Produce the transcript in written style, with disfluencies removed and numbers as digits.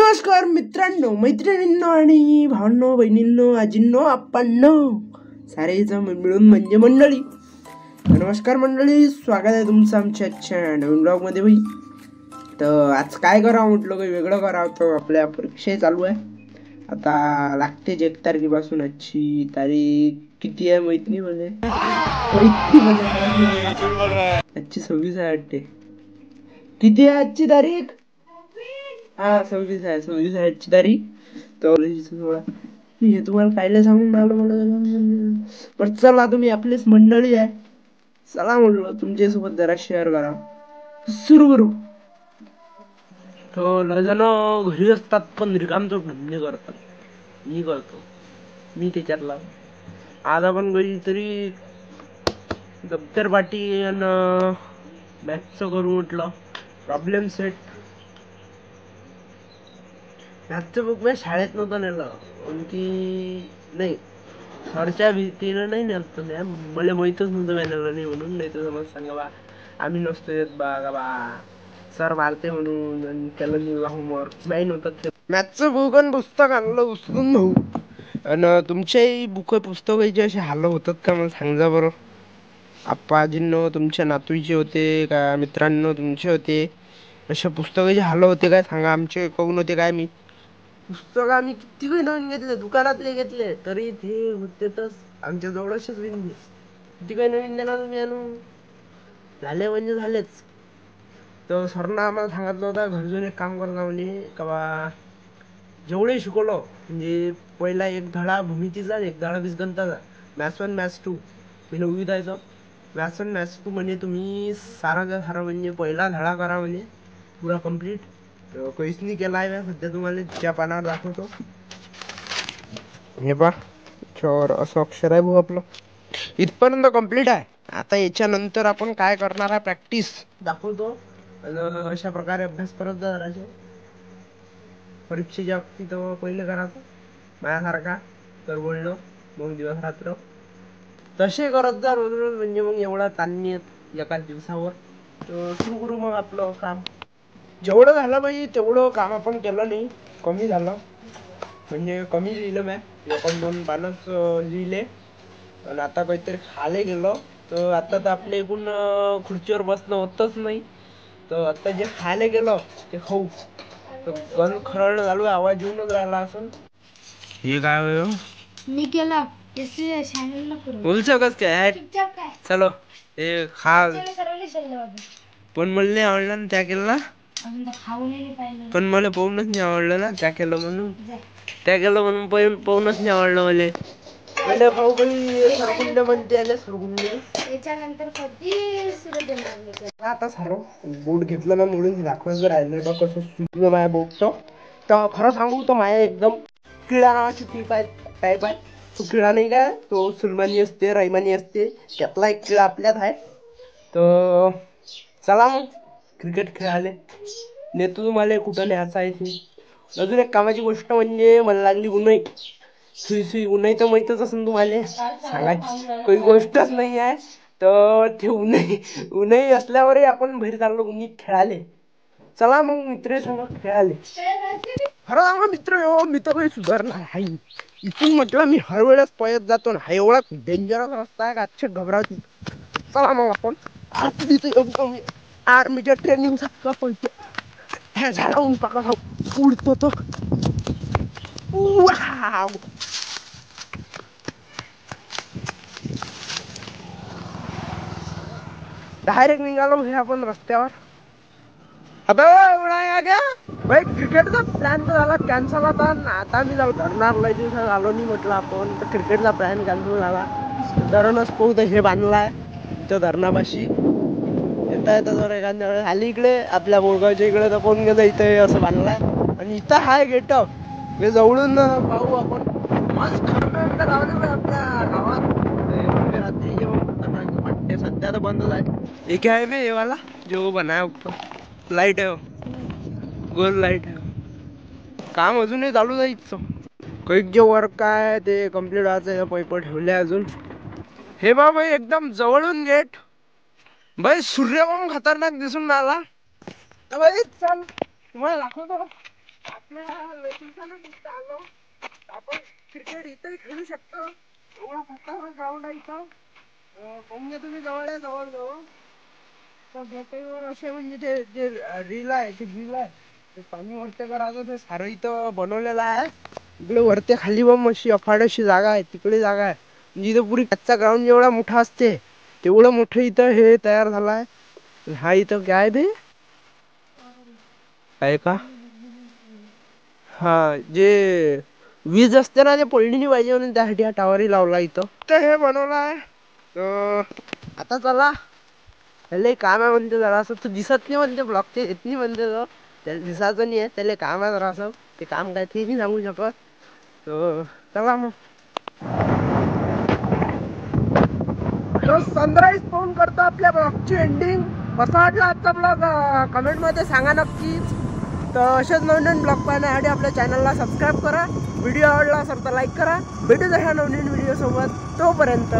नमस्कार मित्रांनो, मैत्रिणींनो आणि भावांनो, बहिणींनो, आजींनो, आप्पांनो, सारेजण मिळून म्हणजे मंडळी. नमस्कार मंडळी, स्वागत आहे तुमचं आमच्या आजच्या नवीन ब्लॉगमध्ये. भाई तर आज काय करावं म्हटलं, काही वेगळं करावं. तर आपल्या परीक्षा चालू आहे आता, लागतेच 1 तारखेपासून. आजची तारीख किती आहे माहित नाही म्हणजे, आजची 26 आहे वाटते. किती आहे आजची तारीख? हा 26 आहे, 26 आहे आजची तारीख. तर हे तुम्हाला कायला सांगून राहिलो मला. चला, तुम्ही आपलीच मंडळी आहे, चला म्हटलं तुमच्यासोबत जरा शेअर करा. सुरू करू. तो लयजण घरी असतात पण रिकामचोट धंदे करतात. मी करतो, मी त्याच्यातला. आज आपण घरी तरी दप्तर पाटी आणि मॅथचं करू म्हटलं. Problem set. मॅथचं बुक मी शाळेत नव्हतं नेलं, की नाही सरच्या भीतीनं नाही नेलं. मला माहीतच नव्हतं नेलं नाही म्हणून. नाही तर समज सांगा बा, आम्ही नसतो येत बा का बा, सर मारते म्हणून. आणि त्याला निघा होमवर्क नाही नव्हतं. मॅथचं बुक आणि पुस्तक आणलं उचलून भाऊ. आणि तुमच्याही बुक पुस्तकाचे असे हाल होतात का मला सांगा बरं. आप्पा आजींनो तुमच्या नातूचे होते का, मित्रांनो तुमचे होते अशा पुस्तकाचे हाल होते काय सांगा. आमचे काहून होते काय मी. पुस्तक आम्ही किती काही नवीन घेतले, दुकानातले घेतले तरी ते होते तर आमच्या जवळच विन. किती काही नवीन देणार तुम्ही आणून, झाले म्हणजे झालेच. तर सरनं आम्हाला सांगितलं होतं घरी जाऊन एक काम करता म्हणजे का बा, जेवढे शिकवलं म्हणजे पहिला एक धडा भूमितीचा, एक धडा बीजगणिताचा, मॅथ्स 1 मॅथ्स 2 मी 9वीत आहे. मॅथ्स 1 मॅथ्स 2 म्हणजे तुम्ही सारा सारा म्हणजे पहिला धडा करा म्हणजे पुरा कम्प्लीट. काहीच नाही केला आहे मी सध्या, तुम्हाला त्या पानावर दाखवतो. हे पा चोर असं अक्षर आहे भाऊ आपलं, इथपर्यंत कम्प्लीट आहे. आता याच्यानंतर आपण काय करणार आहे, प्रॅक्टिस दाखवतो. अशा प्रकारे अभ्यास करत जा जरासे. परीक्षेच्या बाबतीत पहिले करायचं माझ्यासारखा तर बोलणं, मग दिवस रात्र तसे करत जा रोज रोज. म्हणजे मग एवढा ताण नाही येत एकाच दिवसावर. तर सुरू करू मग आपलं काम. जेवढं झालं बाई तेवढं काम आपण केलं नाही, कमी झालं म्हणजे कमी लिहिलं म्या. 1-2 पानच लिहिले. आणि आता काहीतरी खाले गेलो तर आता तर आपल्या एकूण खुर्चीवर बसणं होतच नाही. तर आता जे खायला गेलो ते खाऊ. गण खरडणं चालू, आवाज येऊनच राहिला असं. हे काय होय मी केला बोलचं कस काय चलो हे खा. पण मला नाही आवडला ना त्या केला, पण मला पाहूनच नाही आवडलं ना त्या केलं म्हणून. त्या केलं म्हणून पाहूनच नाही आवडलं मला. पहिले भाऊ काही सरगुंडे म्हणते आले, सरगुंडे त्याच्यानंतर कधी सुरू देणार. आता सारं बोट घेतलं ना म्हणून दाखवायचं राहिलं का कसं सुटलं माझ्या बोटचं. तर खरं सांगू तर माझ्या एकदम किळा नावाची टाईप आहे. तो किळा नाही का, तो सुलमानी असते, रैमानी असते, त्यातला एक किळा आपल्यात आहे. तर चला मग क्रिकेट खेळायला नेतो तुम्हाला, कुठं न्यायचं आहे ते. अजून एक कामाची गोष्ट म्हणजे मला लागली उन्हाई. सुई उन्हाई तर माहीतच असेल तुम्हाला, सांगायची काही गोष्टच नाही आहे. तर ते उन्हाई असल्यावरही आपण बाहेर चाललो उन्हीत खेळाले. चला मग मित्र सांग खेळाले. खरं मित्र हो, मी तर काही सुधारणार आहे. इथून म्हटलं मी हर वेळेस पळत जातो ना, हा एवढा डेंजरस रस्ता आहे का अच्छे घबरावती. चला मग आपण आर्मीच्या ट्रेनिंग सारखं पळतो. ह्या झाडावून टाका उडतो तो. डायरेक्ट निघालो हे आपण रस्त्यावर. अबे एवढा गया भाई, क्रिकेटचा प्लॅन तर झाला कॅन्सल आता. आता मी जाऊ धरणार लय दिवसात आलो नाही म्हटलं आपण, तर क्रिकेटचा प्लॅन कॅन्सल झाला. धरणच पाहू तर हे बांधलाय इथं धरणापाशी. येता येता जर एखाद्या वेळेस आली इकडे आपल्या बोरगावच्या इकडे तर कोण गेलं इथे असं बांधलाय. आणि इथं हाय गेटअप, हे जवळून पाहू आपण. मस्त आपल्या गावात सध्या तर बंदच आहे. एक आहे बे हे वाला जो बनाया ऊपर लाइट है, गोल लाइट है. काम अजूनही चालू जायचं. काही जे वर्क आहे ते कम्प्लीट व्हायचं, पैप ठेवले अजून. हे बाबा एकदम जवळून गेट भाई, सूर्य पण खतरनाक दिसून राहिला. भाई चल तुम्हाला दाखवतो आपण क्रिकेट इथंही खेळू शकतो. एवढा मोठा ग्राउंड आहे इथं. म्हणजे तुम्ही जवळ जवळ तर भेटेवर असे म्हणजे ते जे रील आहे ते पाणी वरती करायचं ते सारं इथं बनवलेलं आहे. इकडे वरती खाली बघ अशी अफाट अशी जागा आहे, तिकडे जागा आहे म्हणजे इथं पुरी कच्चा ग्राउंड जेवढा मोठा असते तेवढं मोठं इथं हे तयार झालं आहे. हा इथं काय ते आहे का, हा जे वीज असते ना ते पडली नाही पाहिजे म्हणून त्यासाठी हा टावरही लावला इथं. तर हे बनवलं आहे. आता चला त्याला काम आहे म्हणते जरा असं तू दिसत नाही म्हणते ब्लॉकचे येत नाही म्हणते तो त्याला दिसायचं नाही आहे त्याला काम आहे जरा असं ते काम काय ते नाही सांगू शकत. चला मग सनराईज फोन करतो आपल्या ब्लॉगची एंडिंग. कसा वाटला आजचा ब्लॉग कमेंटमध्ये सांगा नक्कीच. तर असेच नवीन ब्लॉग पाहण्यासाठी आपल्या चॅनलला सबस्क्राईब करा. व्हिडिओ आवडला असेल तर लाईक करा. भेटूच अशा नवीन व्हिडिओ सोबत. तोपर्यंत